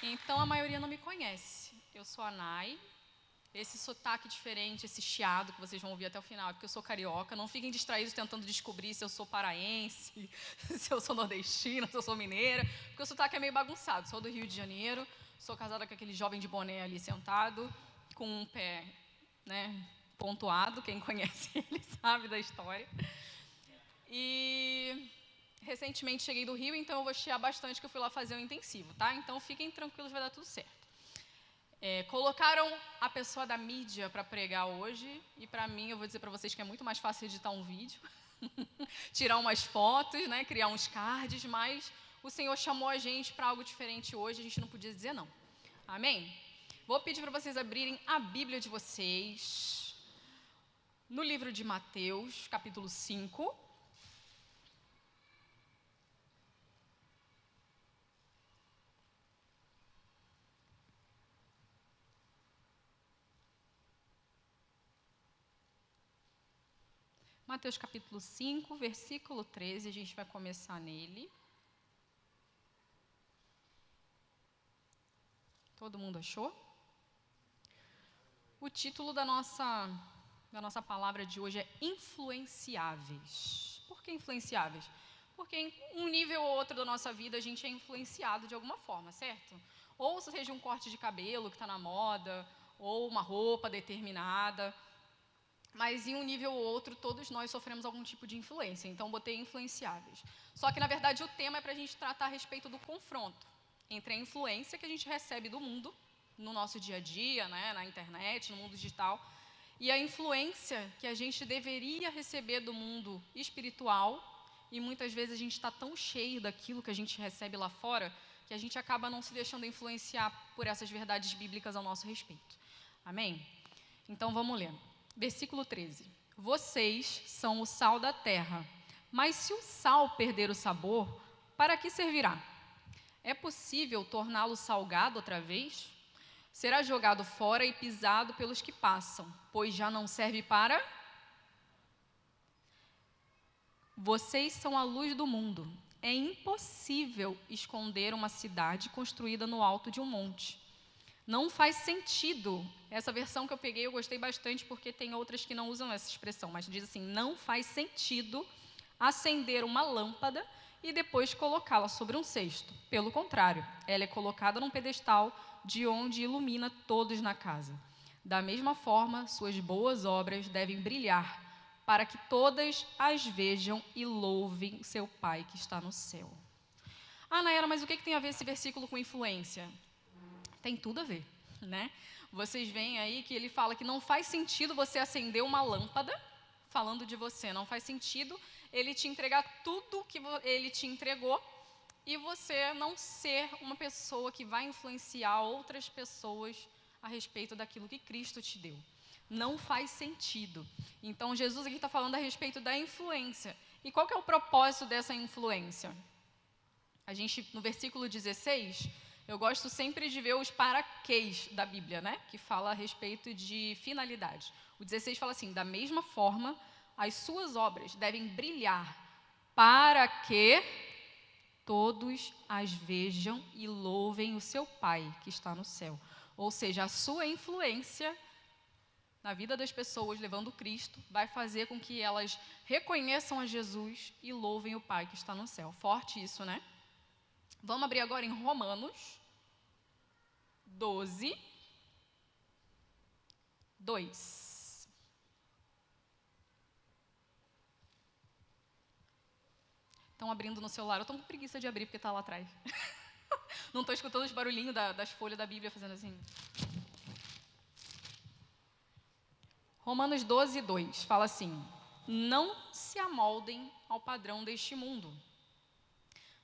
Então, a maioria não me conhece. Eu sou a Nai. Esse sotaque diferente, esse chiado que vocês vão ouvir até o final, é porque eu sou carioca. Não fiquem distraídos tentando descobrir se eu sou paraense, se eu sou nordestina, se eu sou mineira, porque o sotaque é meio bagunçado. Sou do Rio de Janeiro, sou casada com aquele jovem de boné ali sentado, com um pé, né, pontuado. Quem conhece ele sabe da história. E recentemente cheguei do Rio, então eu vou chiar bastante, que eu fui lá fazer um intensivo, tá? Então fiquem tranquilos, vai dar tudo certo. Colocaram a pessoa da mídia para pregar hoje, e para mim, eu vou dizer para vocês que é muito mais fácil editar um vídeo, tirar umas fotos, né, criar uns cards, mas o Senhor chamou a gente para algo diferente hoje, a gente não podia dizer não. Amém? Vou pedir para vocês abrirem a Bíblia de vocês, no livro de Mateus, capítulo 5. Mateus capítulo 5, versículo 13, a gente vai começar nele. Todo mundo achou? O título da nossa palavra de hoje é influenciáveis. Por que influenciáveis? Porque em um nível ou outro da nossa vida a gente é influenciado de alguma forma, certo? Ou seja um corte de cabelo que está na moda, ou uma roupa determinada. Mas em um nível ou outro, todos nós sofremos algum tipo de influência. Então, botei influenciáveis. Só que, na verdade, o tema é para a gente tratar a respeito do confronto entre a influência que a gente recebe do mundo, no nosso dia a dia, né, na internet, no mundo digital, e a influência que a gente deveria receber do mundo espiritual, e muitas vezes a gente está tão cheio daquilo que a gente recebe lá fora, que a gente acaba não se deixando influenciar por essas verdades bíblicas ao nosso respeito. Amém? Então, vamos ler. Versículo 13. Vocês são o sal da terra, mas se o sal perder o sabor, para que servirá? É possível torná-lo salgado outra vez? Será jogado fora e pisado pelos que passam, pois já não serve para... Vocês são a luz do mundo. É impossível esconder uma cidade construída no alto de um monte. Não faz sentido. Essa versão que eu peguei eu gostei bastante, porque tem outras que não usam essa expressão, mas diz assim: não faz sentido acender uma lâmpada e depois colocá-la sobre um cesto. Pelo contrário, ela é colocada num pedestal de onde ilumina todos na casa. Da mesma forma, suas boas obras devem brilhar, para que todas as vejam e louvem seu Pai que está no céu. Ah, Nayara, mas o que tem a ver esse versículo com influência? Tem tudo a ver, né? Vocês veem aí que ele fala que não faz sentido você acender uma lâmpada, falando de você, não faz sentido ele te entregar tudo que ele te entregou e você não ser uma pessoa que vai influenciar outras pessoas a respeito daquilo que Cristo te deu. Não faz sentido. Então, Jesus aqui está falando a respeito da influência. E qual que é o propósito dessa influência? A gente, no versículo 16, eu gosto sempre de ver os paraquês da Bíblia, né? Que fala a respeito de finalidade. O 16 fala assim: da mesma forma, as suas obras devem brilhar para que todos as vejam e louvem o seu Pai que está no céu. Ou seja, a sua influência na vida das pessoas, levando Cristo, vai fazer com que elas reconheçam a Jesus e louvem o Pai que está no céu. Forte isso, né? Vamos abrir agora em Romanos 12, 2. Estão abrindo no celular. Eu estou com preguiça de abrir porque está lá atrás. Não estou escutando os barulhinhos das folhas da Bíblia fazendo assim. Romanos 12, 2 fala assim: não se amoldem ao padrão deste mundo,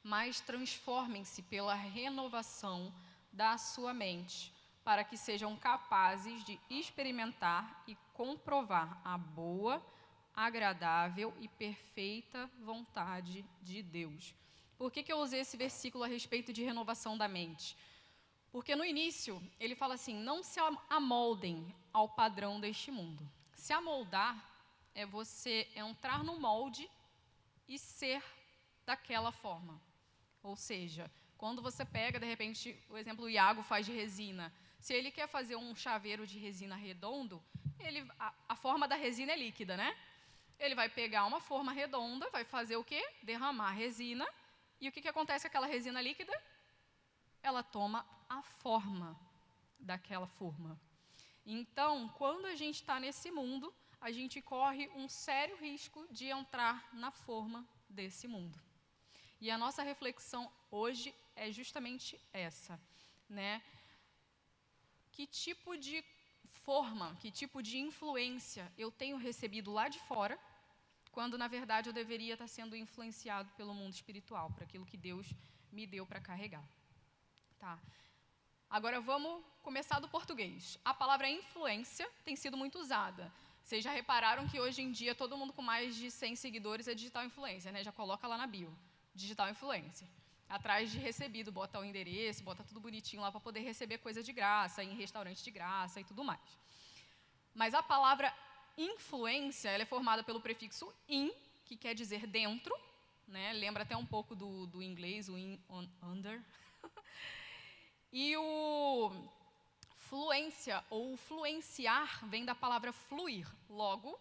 mas transformem-se pela renovação da sua mente, para que sejam capazes de experimentar e comprovar a boa, agradável e perfeita vontade de Deus. Por que eu usei esse versículo a respeito de renovação da mente? Porque no início ele fala assim: não se amoldem ao padrão deste mundo. Se amoldar é você entrar no molde e ser daquela forma. Ou seja, Quando você pega, de repente, o exemplo o Iago faz de resina. Se ele quer fazer um chaveiro de resina redondo, a forma da resina é líquida, né? Ele vai pegar uma forma redonda, vai fazer o quê? Derramar resina. E o que acontece com aquela resina líquida? Ela toma a forma daquela forma. Então, quando a gente está nesse mundo, a gente corre um sério risco de entrar na forma desse mundo. E a nossa reflexão hoje é justamente essa, né? Que tipo de forma, que tipo de influência eu tenho recebido lá de fora, quando, na verdade, eu deveria estar sendo influenciado pelo mundo espiritual, por aquilo que Deus me deu para carregar. Tá? Agora, vamos começar do português. A palavra influência tem sido muito usada. Vocês já repararam que, hoje em dia, todo mundo com mais de 100 seguidores é digital influencer, né? Já coloca lá na bio, digital influencer. Atrás de recebido, bota o endereço, bota tudo bonitinho lá para poder receber coisa de graça, em restaurante de graça e tudo mais. Mas a palavra influência, ela é formada pelo prefixo in, que quer dizer dentro, né? Lembra até um pouco do inglês, o in, on, under. E o fluência, ou fluenciar, vem da palavra fluir. Logo,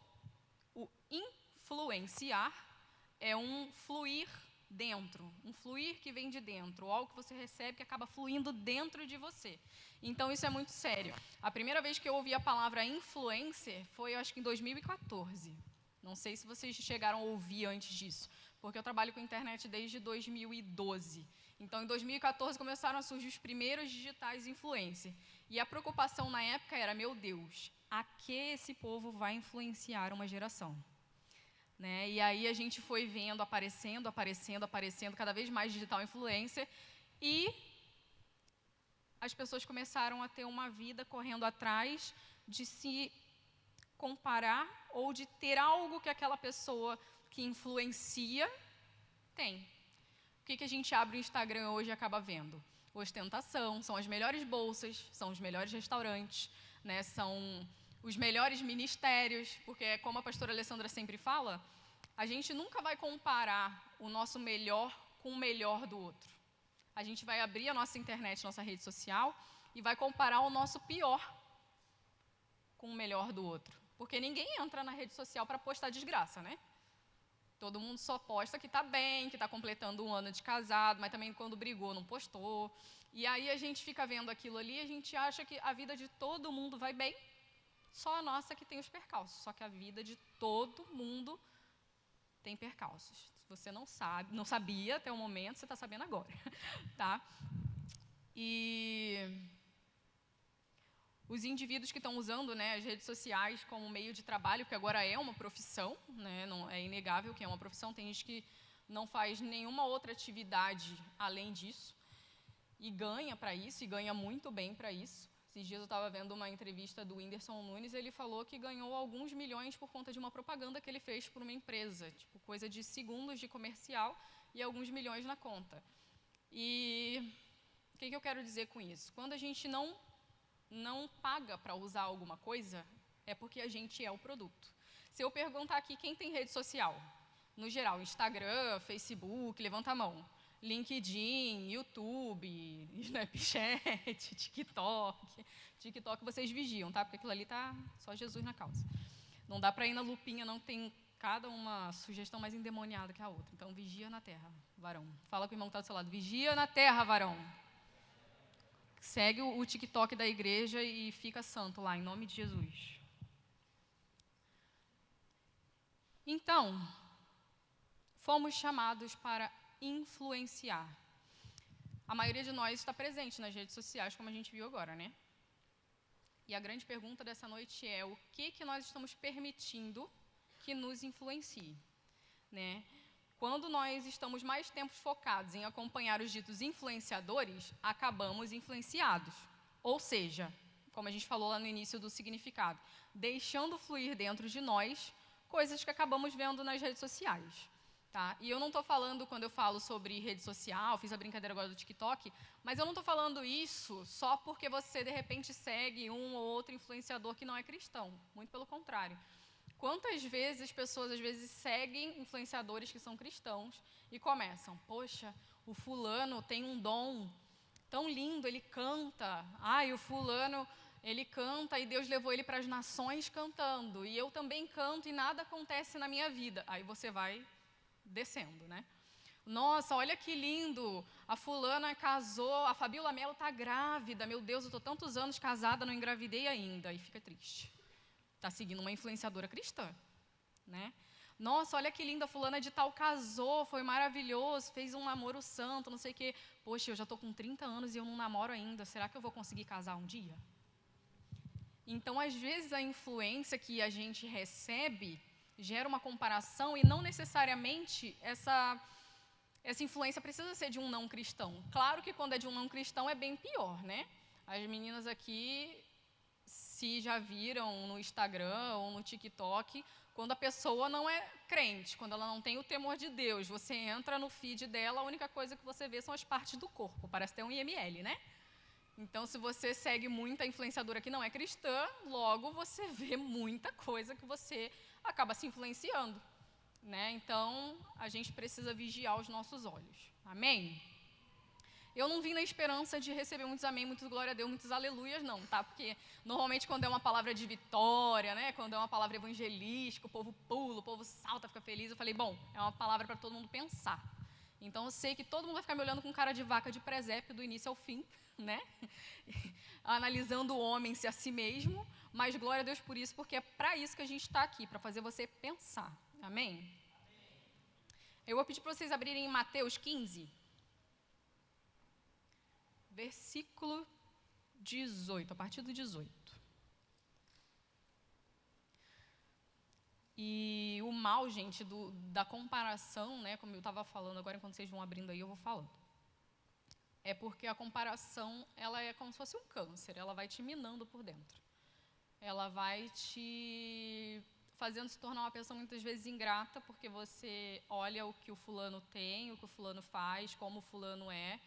o influenciar é um fluir dentro, um fluir que vem de dentro, algo que você recebe que acaba fluindo dentro de você. Então, isso é muito sério. A primeira vez que eu ouvi a palavra influencer foi, eu acho que em 2014. Não sei se vocês chegaram a ouvir antes disso, porque eu trabalho com internet desde 2012. Então, em 2014, começaram a surgir os primeiros digitais influencer. E a preocupação na época era, meu Deus, a que esse povo vai influenciar uma geração? Né? E aí a gente foi vendo, aparecendo, cada vez mais digital influencer, e as pessoas começaram a ter uma vida correndo atrás de se comparar ou de ter algo que aquela pessoa que influencia tem. O que a gente abre o Instagram hoje e acaba vendo? Ostentação, são as melhores bolsas, são os melhores restaurantes, né? São os melhores ministérios, porque, como a pastora Alessandra sempre fala, a gente nunca vai comparar o nosso melhor com o melhor do outro. A gente vai abrir a nossa internet, nossa rede social, e vai comparar o nosso pior com o melhor do outro. Porque ninguém entra na rede social para postar desgraça, né? Todo mundo só posta que está bem, que está completando 1 ano de casado, mas também quando brigou não postou. E aí a gente fica vendo aquilo ali e a gente acha que a vida de todo mundo vai bem, só a nossa que tem os percalços. Só que a vida de todo mundo tem percalços. Se você não sabe, não sabia até o momento, você está sabendo agora. Tá? E os indivíduos que estão usando, né, as redes sociais como meio de trabalho, que agora é uma profissão, né, não, é inegável que é uma profissão, tem gente que não faz nenhuma outra atividade além disso, e ganha para isso, e ganha muito bem para isso. Esses dias eu estava vendo uma entrevista do Whindersson Nunes, ele falou que ganhou alguns milhões por conta de uma propaganda que ele fez por uma empresa, tipo, coisa de segundos de comercial e alguns milhões na conta. E o que eu quero dizer com isso? Quando a gente não paga para usar alguma coisa, é porque a gente é o produto. Se eu perguntar aqui quem tem rede social, no geral, Instagram, Facebook, levanta a mão. LinkedIn, YouTube, Snapchat, TikTok. TikTok vocês vigiam, tá? Porque aquilo ali tá só Jesus na causa. Não dá para ir na lupinha, não, tem cada uma sugestão mais endemoniada que a outra. Então, vigia na terra, varão. Fala com o irmão que está do seu lado. Vigia na terra, varão. Segue o TikTok da igreja e fica santo lá, em nome de Jesus. Então, fomos chamados para influenciar. A maioria de nós está presente nas redes sociais, como a gente viu agora, né? E a grande pergunta dessa noite é: o que nós estamos permitindo que nos influencie? Né? Quando nós estamos mais tempo focados em acompanhar os ditos influenciadores, acabamos influenciados. Ou seja, como a gente falou lá no início do significado, deixando fluir dentro de nós coisas que acabamos vendo nas redes sociais. Tá? E eu não estou falando, quando eu falo sobre rede social, fiz a brincadeira agora do TikTok, mas eu não estou falando isso só porque você, de repente, segue um ou outro influenciador que não é cristão. Muito pelo contrário. Quantas vezes as pessoas, às vezes, seguem influenciadores que são cristãos e começam, poxa, o fulano tem um dom tão lindo, ele canta. Ai, o fulano, ele canta e Deus levou ele para as nações cantando. E eu também canto e nada acontece na minha vida. Aí você vai descendo, né? Nossa, olha que lindo, a fulana casou, a Fabíola Mello está grávida. Meu Deus, eu estou tantos anos casada, não engravidei ainda. E fica triste. Está seguindo uma influenciadora cristã, né? Nossa, olha que linda, a fulana de tal casou, foi maravilhoso, fez um namoro santo, não sei o quê. Poxa, eu já estou com 30 anos e eu não namoro ainda, será que eu vou conseguir casar um dia? Então, às vezes, a influência que a gente recebe gera uma comparação e não necessariamente essa influência precisa ser de um não cristão. Claro que quando é de um não cristão é bem pior, né? As meninas aqui, se já viram no Instagram ou no TikTok, quando a pessoa não é crente, quando ela não tem o temor de Deus, você entra no feed dela, a única coisa que você vê são as partes do corpo, parece ter um IML, né? Então, se você segue muita influenciadora que não é cristã, logo você vê muita coisa que você acaba se influenciando, né? Então, a gente precisa vigiar os nossos olhos. Amém? Eu não vim na esperança de receber muitos amém, muitos glória a Deus, muitos aleluias, não, tá? Porque normalmente quando é uma palavra de vitória, né? Quando é uma palavra evangelística, o povo pula, o povo salta, fica feliz. Eu falei, bom, é uma palavra para todo mundo pensar. Então eu sei que todo mundo vai ficar me olhando com cara de vaca de presépio do início ao fim, né? Analisando o homem-se a si mesmo, mas glória a Deus por isso, porque é para isso que a gente está aqui, para fazer você pensar. Amém? Eu vou pedir para vocês abrirem em Mateus 15. Versículo 18, a partir do 18. E o mal, gente, da comparação, né, como eu estava falando agora, enquanto vocês vão abrindo aí, eu vou falando. É porque a comparação, ela é como se fosse um câncer, ela vai te minando por dentro. Ela vai te fazendo se tornar uma pessoa muitas vezes ingrata, porque você olha o que o fulano tem, o que o fulano faz, como o fulano é,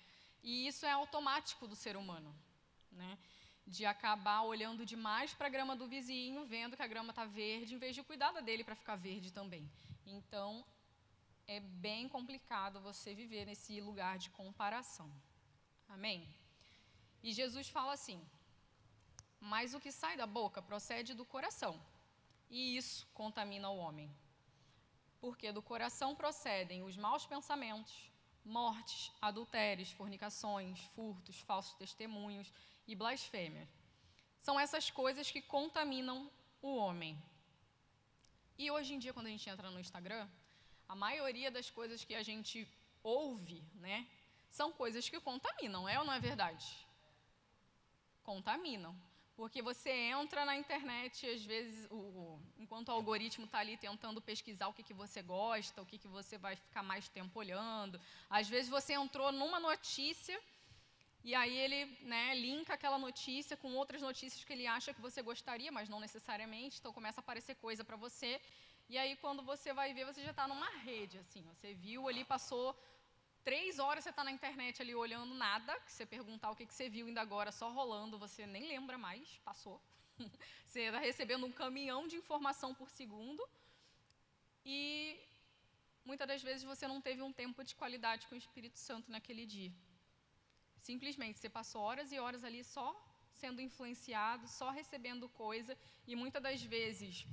e isso é automático do ser humano, né? De acabar olhando demais para a grama do vizinho, vendo que a grama está verde, em vez de cuidar da dele para ficar verde também. Então, é bem complicado você viver nesse lugar de comparação. Amém? E Jesus fala assim, mas o que sai da boca procede do coração, e isso contamina o homem. Porque do coração procedem os maus pensamentos, mortes, adultérios, fornicações, furtos, falsos testemunhos e blasfêmia. São essas coisas que contaminam o homem. E hoje em dia, quando a gente entra no Instagram, a maioria das coisas que a gente ouve, né, são coisas que contaminam, é ou não é verdade? Contaminam. Porque você entra na internet, às vezes, enquanto o algoritmo está ali tentando pesquisar o que você gosta, o que você vai ficar mais tempo olhando. Às vezes você entrou numa notícia e aí ele, né, linka aquela notícia com outras notícias que ele acha que você gostaria, mas não necessariamente. Então começa a aparecer coisa para você. E aí quando você vai ver, você já está numa rede, assim. Você viu ali, passou 3 horas você está na internet ali olhando nada, que você perguntar o que você viu ainda agora, só rolando, você nem lembra mais, passou. Você está recebendo um caminhão de informação por segundo e muitas das vezes você não teve um tempo de qualidade com o Espírito Santo naquele dia. Simplesmente você passou horas e horas ali só sendo influenciado, só recebendo coisa e muitas das vezes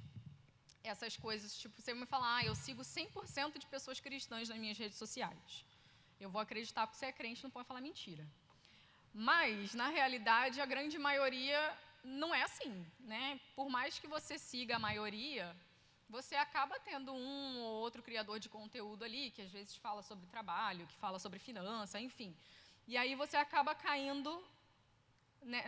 essas coisas, tipo, você me fala, eu sigo 100% de pessoas cristãs nas minhas redes sociais. Eu vou acreditar porque você é crente, não pode falar mentira. Mas, na realidade, a grande maioria não é assim, né? Por mais que você siga a maioria, você acaba tendo um ou outro criador de conteúdo ali, que às vezes fala sobre trabalho, que fala sobre finança, enfim. E aí você acaba caindo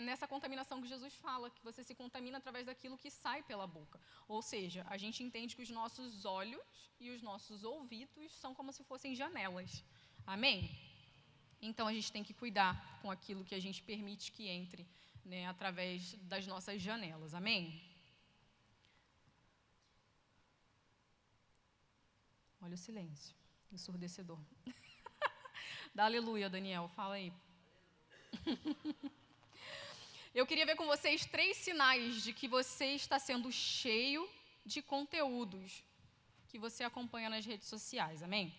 nessa contaminação que Jesus fala, que você se contamina através daquilo que sai pela boca. Ou seja, a gente entende que os nossos olhos e os nossos ouvidos são como se fossem janelas. Amém? Então, a gente tem que cuidar com aquilo que a gente permite que entre, né, através das nossas janelas. Amém? Olha o silêncio, ensurdecedor. Dá aleluia, Daniel, fala aí. Eu queria ver com vocês 3 sinais de que você está sendo cheio de conteúdos que você acompanha nas redes sociais. Amém?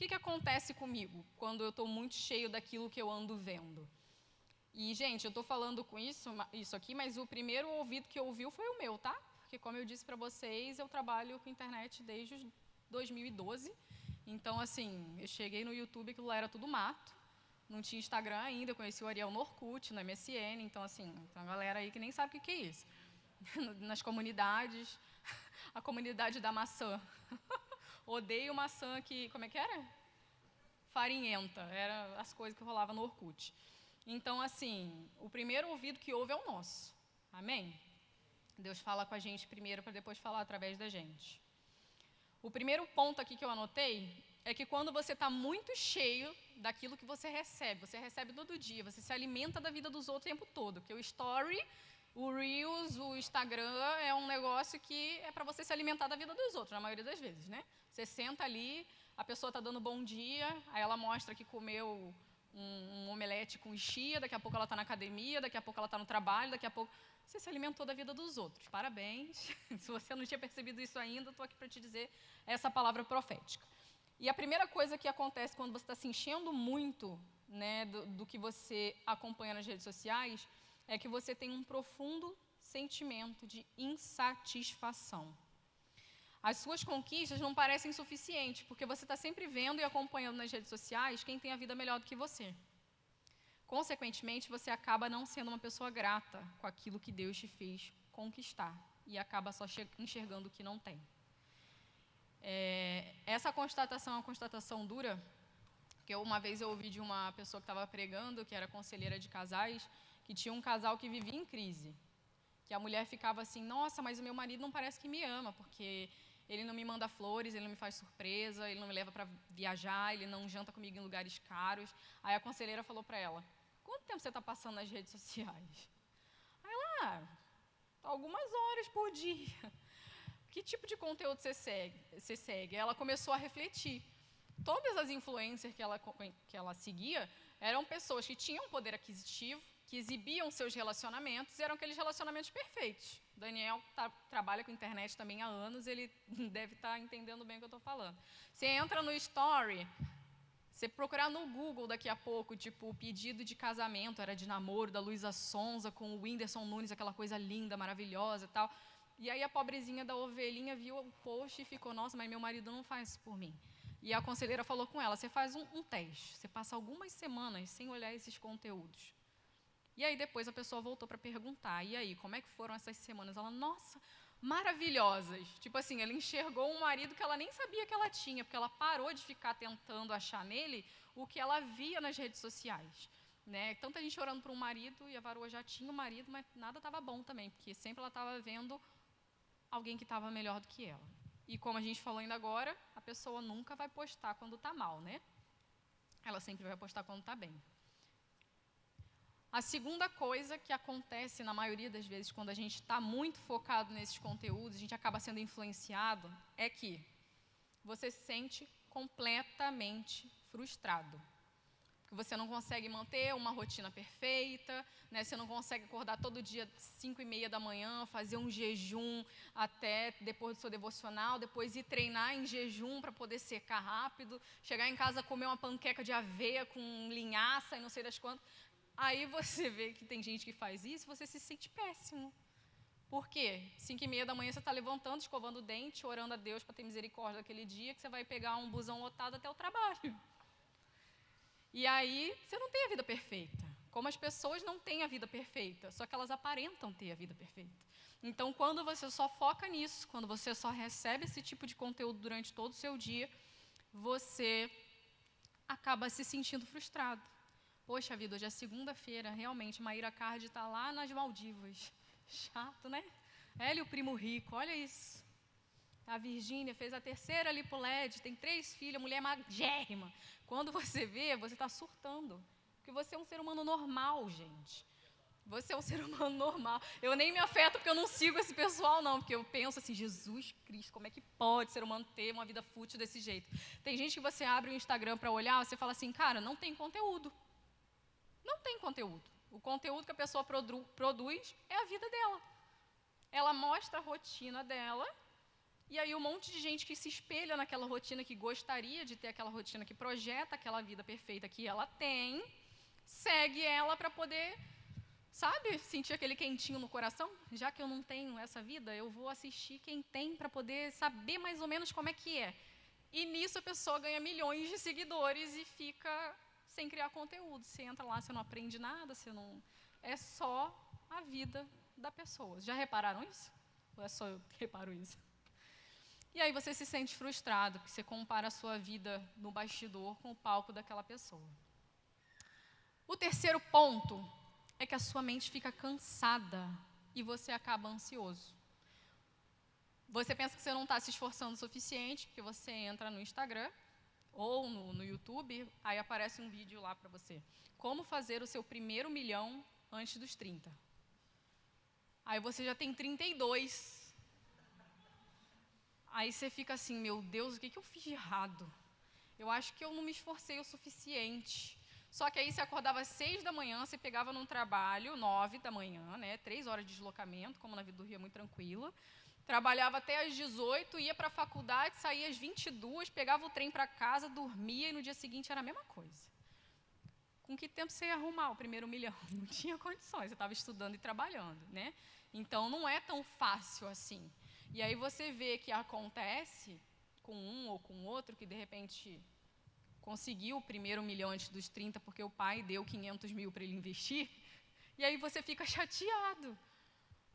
que acontece comigo quando eu estou muito cheio daquilo que eu ando vendo? E, gente, eu estou falando com isso aqui, mas o primeiro ouvido que ouviu foi o meu, tá? Porque, como eu disse para vocês, eu trabalho com internet desde 2012. Então, assim, eu cheguei no YouTube, aquilo lá era tudo mato. Não tinha Instagram ainda, eu conheci o Ariel no Orkut, no MSN. Então, assim, tem uma galera aí que nem sabe o que é isso. Nas comunidades, a comunidade da maçã. Odeio maçã que... Como é que era? Farinhenta. Era as coisas que rolavam no Orkut. Então, assim, o primeiro ouvido que ouve é o nosso. Amém? Deus fala com a gente primeiro para depois falar através da gente. O primeiro ponto aqui que eu anotei é que quando você está muito cheio daquilo que você recebe todo dia, você se alimenta da vida dos outros o tempo todo. Porque o story, o Reels, o Instagram é um negócio que é para você se alimentar da vida dos outros, na maioria das vezes, né? Você senta ali, a pessoa está dando bom dia, aí ela mostra que comeu um omelete com chia, daqui a pouco ela está na academia, daqui a pouco ela está no trabalho, daqui a pouco... Você se alimentou da vida dos outros. Parabéns. Se você não tinha percebido isso ainda, estou aqui para te dizer essa palavra profética. E a primeira coisa que acontece quando você está se enchendo muito, né, do que você acompanha nas redes sociais, é que você tem um profundo sentimento de insatisfação. As suas conquistas não parecem suficientes, porque você está sempre vendo e acompanhando nas redes sociais quem tem a vida melhor do que você. Consequentemente, você acaba não sendo uma pessoa grata com aquilo que Deus te fez conquistar e acaba só enxergando o que não tem. Essa constatação é uma constatação dura, que uma vez eu ouvi de uma pessoa que estava pregando, que era conselheira de casais, que tinha um casal que vivia em crise. Que a mulher ficava assim, nossa, mas o meu marido não parece que me ama, porque ele não me manda flores, ele não me faz surpresa, ele não me leva para viajar, ele não janta comigo em lugares caros. Aí a conselheira falou para ela, quanto tempo você está passando nas redes sociais? Aí ela, algumas horas por dia. Que tipo de conteúdo você segue? Ela começou a refletir. Todas as influencers que ela seguia eram pessoas que tinham poder aquisitivo, que exibiam seus relacionamentos, e eram aqueles relacionamentos perfeitos. Daniel trabalha com internet também há anos, ele deve estar entendendo bem o que eu estou falando. Você entra no Story, você procurar no Google daqui a pouco, tipo, o pedido de casamento, era de namoro da Luísa Sonza com o Whindersson Nunes, aquela coisa linda, maravilhosa e tal. E aí a pobrezinha da ovelhinha viu o post e ficou, nossa, mas meu marido não faz isso por mim. E a conselheira falou com ela, você faz um teste, você passa algumas semanas sem olhar esses conteúdos. E aí depois a pessoa voltou para perguntar, e aí, como é que foram essas semanas? Ela, nossa, maravilhosas. Tipo assim, ela enxergou um marido que ela nem sabia que ela tinha, porque ela parou de ficar tentando achar nele o que ela via nas redes sociais. Né? Tanta gente orando por um marido, e a varoa já tinha um marido, mas nada estava bom também, porque sempre ela estava vendo alguém que estava melhor do que ela. E como a gente falou ainda agora, a pessoa nunca vai postar quando está mal, né? Ela sempre vai postar quando está bem. A segunda coisa que acontece na maioria das vezes quando a gente está muito focado nesses conteúdos, a gente acaba sendo influenciado, é que você se sente completamente frustrado. Porque você não consegue manter uma rotina perfeita, né? Você não consegue acordar todo dia às 5h30 da manhã, fazer um jejum até depois do seu devocional, depois ir treinar em jejum para poder secar rápido, chegar em casa comer uma panqueca de aveia com linhaça e não sei das quantas. Aí você vê que tem gente que faz isso, você se sente péssimo. Por quê? 5h30 da manhã você está levantando, escovando o dente, orando a Deus para ter misericórdia daquele dia, que você vai pegar um busão lotado até o trabalho. E aí você não tem a vida perfeita. Como as pessoas não têm a vida perfeita, só que elas aparentam ter a vida perfeita. Então, quando você só foca nisso, quando você só recebe esse tipo de conteúdo durante todo o seu dia, você acaba se sentindo frustrado. Poxa vida, hoje é segunda-feira, realmente, Maíra Card está lá nas Maldivas. Chato, né? Ela e o primo rico, olha isso. A Virgínia fez a terceira lipoled, tem 3 filhas, mulher magérrima. Quando você vê, você está surtando. Porque você é um ser humano normal, gente. Você é um ser humano normal. Eu nem me afeto porque eu não sigo esse pessoal, não. Porque eu penso assim, Jesus Cristo, como é que pode ser humano ter uma vida fútil desse jeito? Tem gente que você abre o Instagram para olhar, você fala assim, cara, não tem conteúdo. Não tem conteúdo. O conteúdo que a pessoa produz é a vida dela. Ela mostra a rotina dela E aí um monte de gente que se espelha naquela rotina, que gostaria de ter aquela rotina, que projeta aquela vida perfeita que ela tem, segue ela para poder, sabe, sentir aquele quentinho no coração. Já que eu não tenho essa vida, eu vou assistir quem tem para poder saber mais ou menos como é que é. E nisso a pessoa ganha milhões de seguidores e fica sem criar conteúdo. Você entra lá, você não aprende nada, você não... É só a vida da pessoa. Já repararam isso? Ou é só eu que reparo isso? E aí você se sente frustrado, porque você compara a sua vida no bastidor com o palco daquela pessoa. O terceiro ponto é que a sua mente fica cansada e você acaba ansioso. Você pensa que você não está se esforçando o suficiente, porque você entra no Instagram ou no YouTube, aí aparece um vídeo lá para você. Como fazer o seu primeiro milhão antes dos 30. Aí você já tem 32. Aí você fica assim, meu Deus, o que eu fiz de errado? Eu acho que eu não me esforcei o suficiente. Só que aí você acordava às 6 da manhã, você pegava num trabalho, 9 da manhã, né, 3 horas de deslocamento, como na vida do Rio é muito tranquila. Trabalhava até às 18, ia para a faculdade, saía às 22, pegava o trem para casa, dormia e no dia seguinte era a mesma coisa. Com que tempo você ia arrumar o primeiro milhão? Não tinha condições, você estava estudando e trabalhando, né? Então não é tão fácil assim. E aí você vê que acontece com um ou com outro que de repente conseguiu o primeiro milhão antes dos 30 porque o pai deu 500 mil para ele investir, e aí você fica chateado.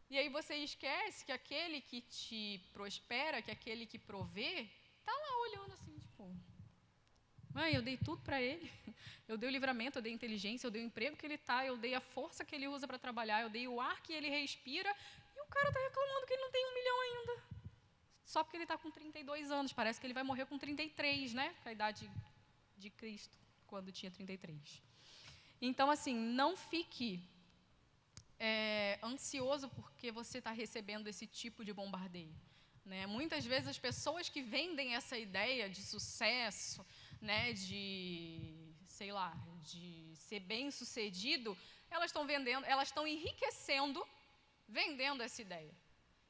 E aí você esquece que aquele que te prospera, que aquele que provê, está lá olhando assim, tipo, eu dei tudo para ele, eu dei o livramento, eu dei a inteligência, eu dei o emprego que ele está, eu dei a força que ele usa para trabalhar, eu dei o ar que ele respira, e o cara está reclamando que ele não tem 1 milhão ainda. Só porque ele está com 32 anos, parece que ele vai morrer com 33, né? Com a idade de Cristo, quando tinha 33. Então, assim, não fique ansioso porque você está recebendo esse tipo de bombardeio, né? Muitas vezes as pessoas que vendem essa ideia de sucesso, né, sei lá, de ser bem-sucedido, elas estão vendendo, elas estão enriquecendo, vendendo essa ideia.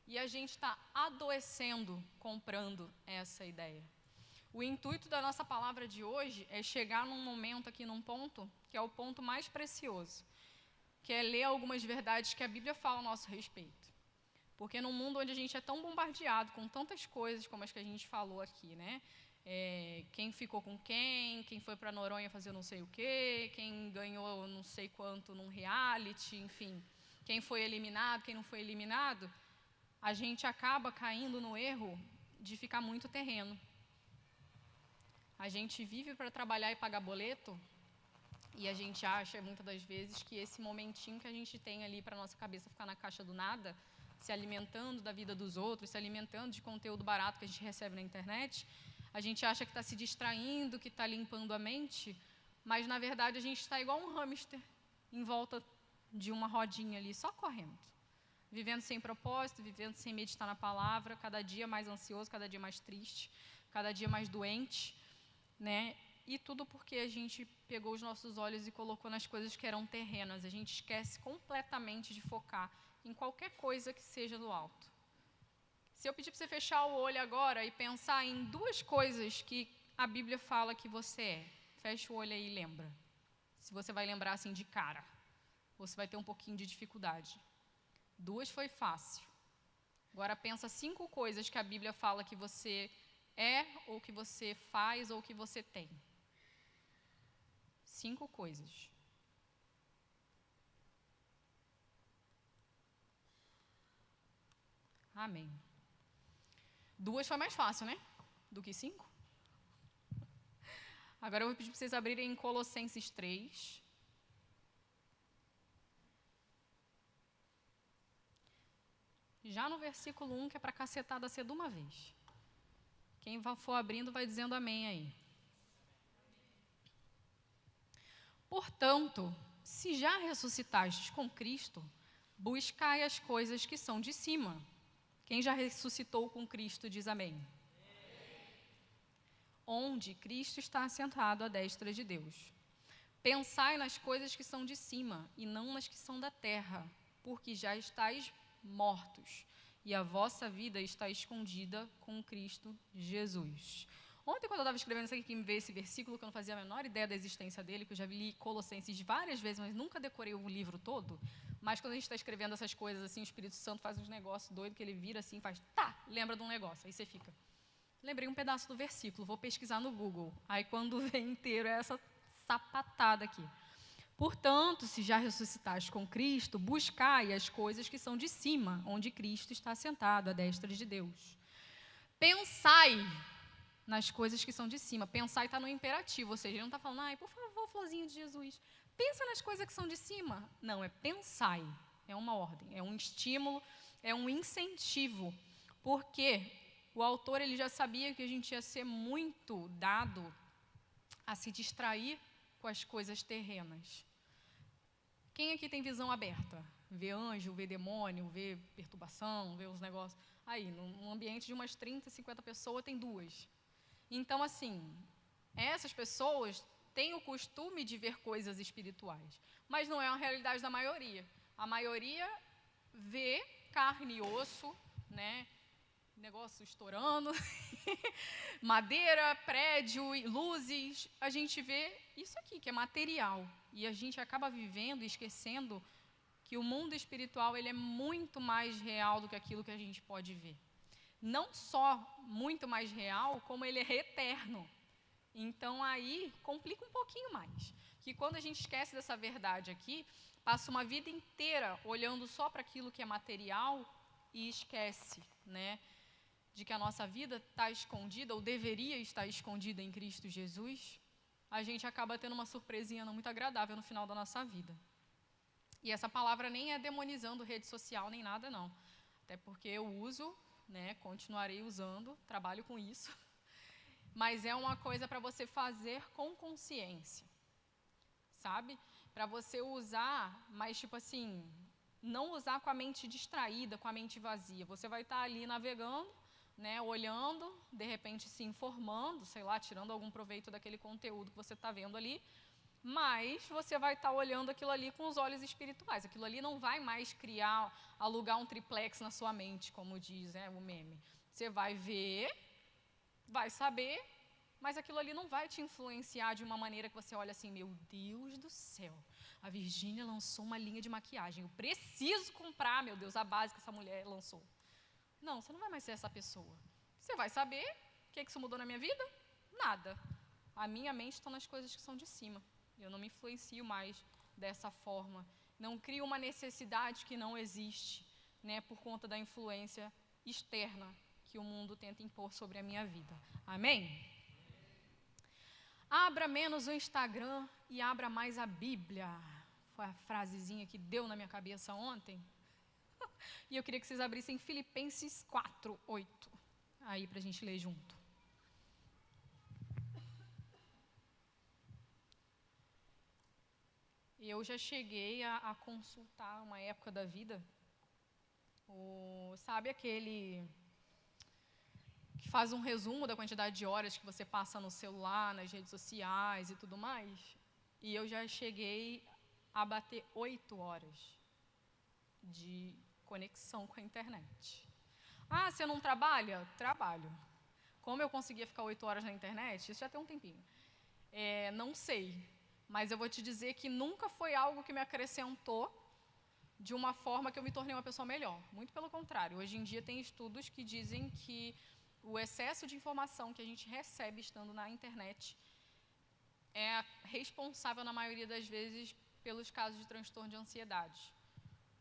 E a gente está adoecendo comprando essa ideia. O intuito da nossa palavra de hoje é chegar num momento aqui, num ponto, que é o ponto mais precioso, que é ler algumas verdades que a Bíblia fala a nosso respeito. Porque num mundo onde a gente é tão bombardeado com tantas coisas como as que a gente falou aqui, né? Quem ficou com quem foi para Noronha fazer não sei o quê, quem ganhou não sei quanto num reality, enfim, quem foi eliminado, quem não foi eliminado, a gente acaba caindo no erro de ficar muito terreno. A gente vive para trabalhar e pagar boleto, e a gente acha, muitas das vezes, que esse momentinho que a gente tem ali para a nossa cabeça ficar na caixa do nada, se alimentando da vida dos outros, se alimentando de conteúdo barato que a gente recebe na internet, a gente acha que está se distraindo, que está limpando a mente, mas, na verdade, a gente está igual um hamster em volta de uma rodinha ali, só correndo. Vivendo sem propósito, vivendo sem meditar na palavra, cada dia mais ansioso, cada dia mais triste, cada dia mais doente, né? E tudo porque a gente pegou os nossos olhos e colocou nas coisas que eram terrenas. A gente esquece completamente de focar em qualquer coisa que seja do alto. Se eu pedir para você fechar o olho agora e pensar em 2 coisas que a Bíblia fala que você é, fecha o olho aí e lembra. Se você vai lembrar assim de cara, você vai ter um pouquinho de dificuldade. 2 foi fácil. Agora pensa 5 coisas que a Bíblia fala que você é, ou que você faz, ou que você tem. 5 coisas. Amém. 2 foi mais fácil, né? Do que 5. Agora eu vou pedir para vocês abrirem em Colossenses 3. Já no versículo 1, que é para cacetada ser de uma vez. Quem for abrindo vai dizendo amém aí. Portanto, se já ressuscitastes com Cristo, buscai as coisas que são de cima. Quem já ressuscitou com Cristo diz amém. Onde Cristo está assentado à destra de Deus. Pensai nas coisas que são de cima e não nas que são da terra, porque já estáis mortos, e a vossa vida está escondida com Cristo Jesus. Ontem, quando eu estava escrevendo isso aqui, que me veio esse versículo, que eu não fazia a menor ideia da existência dele, que eu já li Colossenses várias vezes, mas nunca decorei o livro todo. Mas quando a gente está escrevendo essas coisas assim, o Espírito Santo faz uns negócios doidos, que ele vira assim, faz, lembra de um negócio, aí você fica. Lembrei um pedaço do versículo, vou pesquisar no Google. Aí, quando vem inteiro, é essa sapatada aqui. Portanto, se já ressuscitaste com Cristo, buscai as coisas que são de cima, onde Cristo está sentado, à destra de Deus. Pensai nas coisas que são de cima. Pensai está no imperativo, ou seja, ele não está falando, ai, por favor, florzinho de Jesus, pensa nas coisas que são de cima. Não, é pensai, é uma ordem, é um estímulo, é um incentivo, porque o autor ele já sabia que a gente ia ser muito dado a se distrair com as coisas terrenas. Quem aqui tem visão aberta? Vê anjo, vê demônio, vê perturbação, vê os negócios. Aí, num ambiente de umas 30, 50 pessoas, tem 2. Então, assim, essas pessoas têm o costume de ver coisas espirituais, mas não é a realidade da maioria. A maioria vê carne e osso, né? Negócio estourando, madeira, prédio, luzes, a gente vê isso aqui, que é material. E a gente acaba vivendo e esquecendo que o mundo espiritual ele é muito mais real do que aquilo que a gente pode ver. Não só muito mais real, como ele é eterno. Então, aí, complica um pouquinho mais. Que quando a gente esquece dessa verdade aqui, passa uma vida inteira olhando só para aquilo que é material e esquece, né? De que a nossa vida está escondida, ou deveria estar escondida em Cristo Jesus, a gente acaba tendo uma surpresinha não muito agradável no final da nossa vida. E essa palavra nem é demonizando rede social, nem nada, não. Até porque eu uso, né, continuarei usando, trabalho com isso. Mas é uma coisa para você fazer com consciência, sabe? Para você usar, mas tipo assim, não usar com a mente distraída, com a mente vazia. Você vai estar ali navegando, né, olhando, de repente se informando, sei lá, tirando algum proveito daquele conteúdo que você está vendo ali, mas você vai estar olhando aquilo ali com os olhos espirituais. Aquilo ali não vai mais alugar um triplex na sua mente, como diz, né, o meme. Você vai ver, vai saber, mas aquilo ali não vai te influenciar de uma maneira que você olha assim, meu Deus do céu, a Virgínia lançou uma linha de maquiagem, eu preciso comprar, meu Deus, a base que essa mulher lançou. Não, você não vai mais ser essa pessoa. Você vai saber o que isso mudou na minha vida? Nada. A minha mente está nas coisas que são de cima. Eu não me influencio mais dessa forma. Não crio uma necessidade que não existe, né, por conta da influência externa que o mundo tenta impor sobre a minha vida. Amém? Abra menos o Instagram e abra mais a Bíblia. Foi a frasezinha que deu na minha cabeça ontem. E eu queria que vocês abrissem Filipenses 4:8, aí para a gente ler junto. Eu já cheguei a consultar uma época da vida, sabe aquele que faz um resumo da quantidade de horas que você passa no celular, nas redes sociais e tudo mais? E eu já cheguei a bater 8 horas de conexão com a internet. Ah, você não trabalha? Trabalho. Como eu conseguia ficar 8 horas na internet? Isso já tem um tempinho. Não sei, mas eu vou te dizer que nunca foi algo que me acrescentou de uma forma que eu me tornei uma pessoa melhor. Muito pelo contrário. Hoje em dia tem estudos que dizem que o excesso de informação que a gente recebe estando na internet é responsável, na maioria das vezes, pelos casos de transtorno de ansiedade.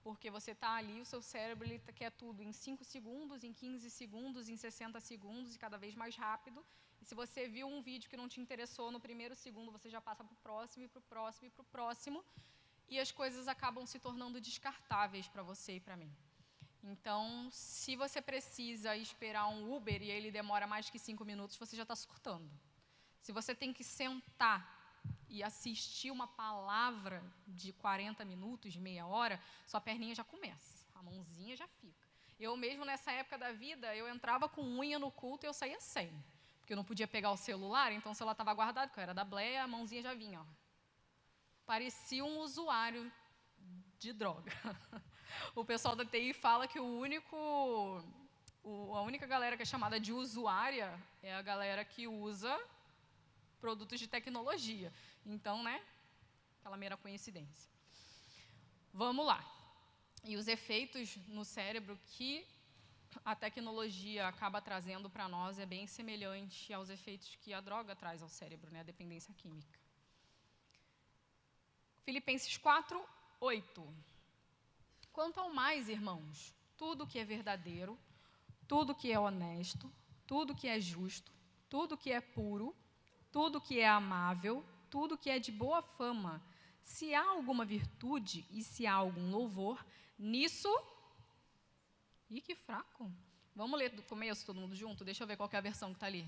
Porque você está ali, o seu cérebro ele quer tudo em 5 segundos, em 15 segundos, em 60 segundos e cada vez mais rápido. E se você viu um vídeo que não te interessou no primeiro segundo, você já passa para o próximo, e para o próximo, e para o próximo. E as coisas acabam se tornando descartáveis para você e para mim. Então, se você precisa esperar um Uber e ele demora mais que 5 minutos, você já está surtando. Se você tem que sentar e assistir uma palavra de 40 minutos, de meia hora, sua perninha já começa, a mãozinha já fica. Eu mesmo, nessa época da vida, eu entrava com unha no culto e eu saía sem. Porque eu não podia pegar o celular, então o celular estava guardado, porque eu era da bleia, a mãozinha já vinha. Ó. Parecia um usuário de droga. O pessoal da TI fala que a única galera que é chamada de usuária é a galera que usa produtos de tecnologia. Então, né, aquela mera coincidência. Vamos lá. E os efeitos no cérebro que a tecnologia acaba trazendo para nós é bem semelhante aos efeitos que a droga traz ao cérebro, né, a dependência química. Filipenses 4:8. Quanto ao mais, irmãos, tudo que é verdadeiro, tudo que é honesto, tudo que é justo, tudo que é puro, tudo que é amável, tudo que é de boa fama, se há alguma virtude e se há algum louvor, nisso... Ih, que fraco. Vamos ler do começo, todo mundo junto? Deixa eu ver qual que é a versão que está ali.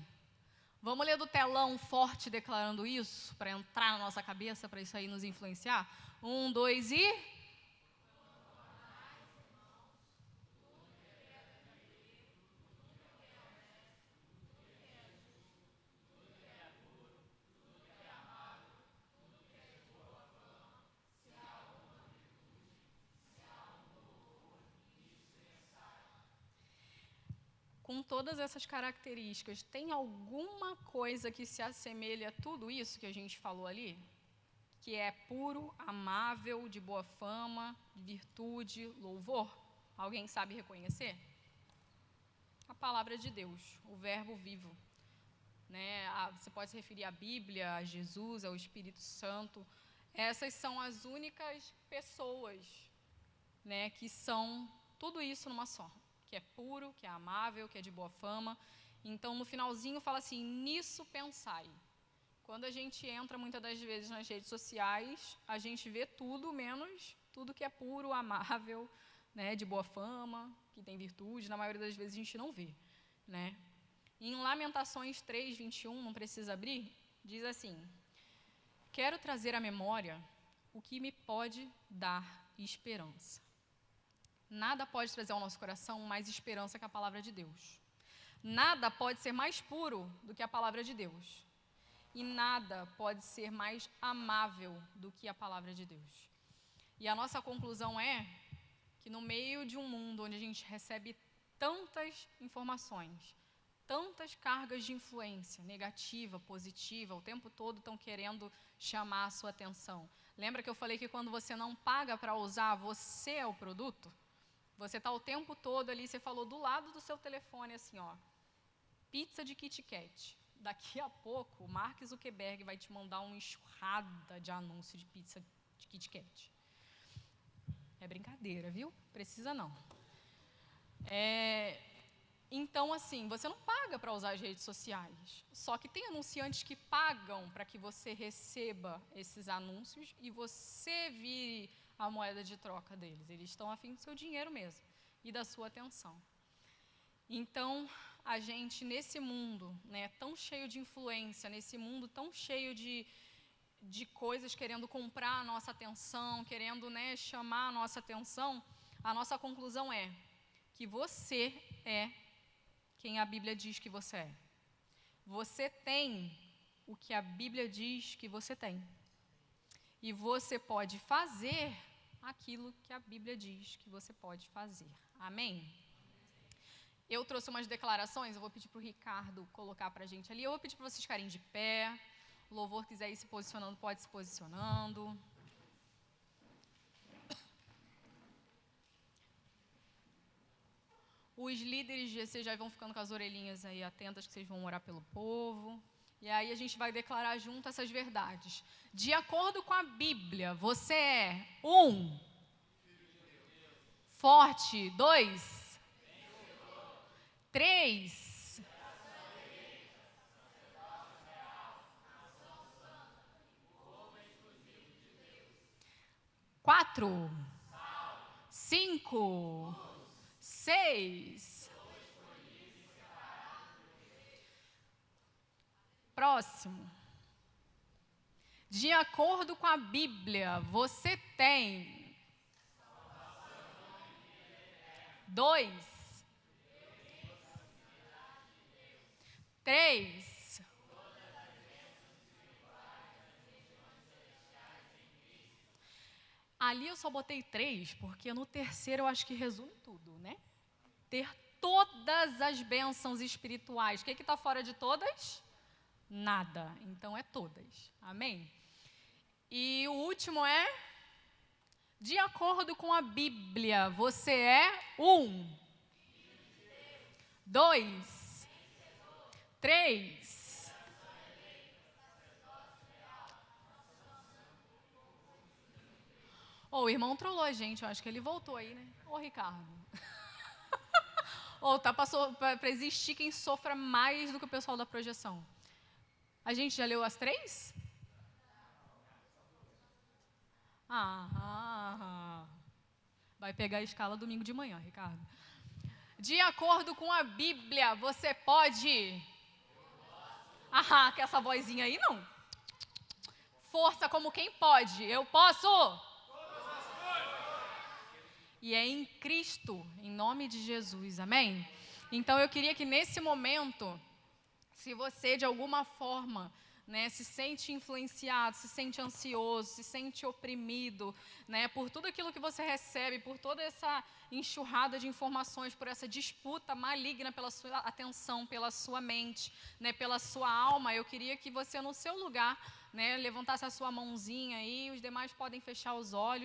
Vamos ler do telão forte declarando isso, para entrar na nossa cabeça, para isso aí nos influenciar? 1, 2 e... Com todas essas características, tem alguma coisa que se assemelha a tudo isso que a gente falou ali? Que é puro, amável, de boa fama, virtude, louvor? Alguém sabe reconhecer? A palavra de Deus, o verbo vivo. Né? Você pode se referir à Bíblia, a Jesus, ao Espírito Santo. Essas são as únicas pessoas, né, que são tudo isso numa só. Que é puro, que é amável, que é de boa fama. Então, no finalzinho, fala assim, nisso pensai. Quando a gente entra, muitas das vezes, nas redes sociais, a gente vê tudo, menos tudo que é puro, amável, né, de boa fama, que tem virtude. Na maioria das vezes, a gente não vê. Né? Em Lamentações 3:21, não precisa abrir, diz assim, quero trazer à memória o que me pode dar esperança. Nada pode trazer ao nosso coração mais esperança que a palavra de Deus. Nada pode ser mais puro do que a palavra de Deus. E nada pode ser mais amável do que a palavra de Deus. E a nossa conclusão é que no meio de um mundo onde a gente recebe tantas informações, tantas cargas de influência, negativa, positiva, o tempo todo estão querendo chamar a sua atenção. Lembra que eu falei que quando você não paga para usar, você é o produto? Você está o tempo todo ali, você falou do lado do seu telefone assim, ó, pizza de Kit Kat. Daqui a pouco, o Mark Zuckerberg vai te mandar uma enxurrada de anúncio de pizza de Kit Kat. É brincadeira, viu? Precisa não. Então, assim, você não paga para usar as redes sociais. Só que tem anunciantes que pagam para que você receba esses anúncios e você vire a moeda de troca deles. Eles estão a fim do seu dinheiro mesmo e da sua atenção. Então, a gente, nesse mundo, né, tão cheio de influência, nesse mundo tão cheio de coisas querendo comprar a nossa atenção, querendo, né, chamar a nossa atenção, a nossa conclusão é que você é quem a Bíblia diz que você é. Você tem o que a Bíblia diz que você tem. E você pode fazer aquilo que a Bíblia diz que você pode fazer. Amém? Eu trouxe umas declarações, eu vou pedir para o Ricardo colocar para a gente ali. Eu vou pedir para vocês ficarem de pé. O louvor quiser ir se posicionando, pode se posicionando. Os líderes de GC já vão ficando com as orelhinhas aí atentas, que vocês vão orar pelo povo. E aí a gente vai declarar junto essas verdades. De acordo com a Bíblia, você é 1. Forte. 2. 3. 4. 5. 6. Próximo. De acordo com a Bíblia, você tem 2. 3. Ali eu só botei 3, porque no terceiro eu acho que resume tudo, né? Ter todas as bênçãos espirituais. O que está fora de todas? Nada. Então é todas. Amém? E o último é: de acordo com a Bíblia, você é 1, 2, 3. O irmão trollou a gente, eu acho que ele voltou aí, né? Ô, Ricardo. Tá para existir quem sofra mais do que o pessoal da projeção. A gente já leu as 3? Vai pegar a escala domingo de manhã, Ricardo. De acordo com a Bíblia, você pode... que essa vozinha aí não. Força como quem pode. Eu posso. E é em Cristo, em nome de Jesus, amém? Então eu queria que nesse momento, se você de alguma forma, né, se sente influenciado, se sente ansioso, se sente oprimido, né, por tudo aquilo que você recebe, por toda essa enxurrada de informações, por essa disputa maligna pela sua atenção, pela sua mente, né, pela sua alma, eu queria que você no seu lugar, né, levantasse a sua mãozinha aí, os demais podem fechar os olhos,